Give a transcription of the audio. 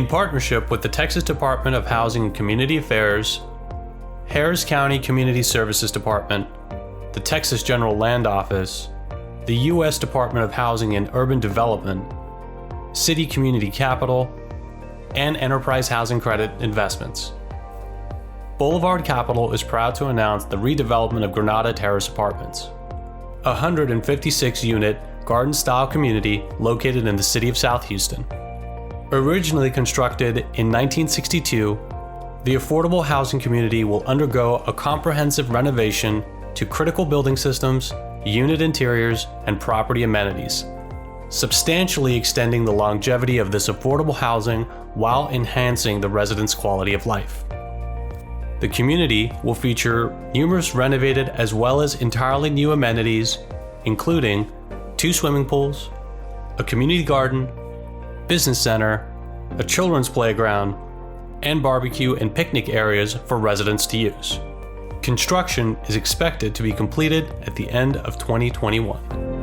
In partnership with the Texas Department of Housing and Community Affairs, Harris County Community Services Department, the Texas General Land Office, the U.S. Department of Housing and Urban Development, City Community Capital, and Enterprise Housing Credit Investments. Boulevard Capital is proud to announce the redevelopment of Granada Terrace Apartments, a 156-unit garden-style community located in the city of South Houston. Originally constructed in 1962, the affordable housing community will undergo a comprehensive renovation to critical building systems, unit interiors, and property amenities, substantially extending the longevity of this affordable housing while enhancing the residents' quality of life. The community will feature numerous renovated as well as entirely new amenities, including 2 swimming pools, a community garden, business center, a children's playground, and barbecue and picnic areas for residents to use. Construction is expected to be completed at the end of 2021.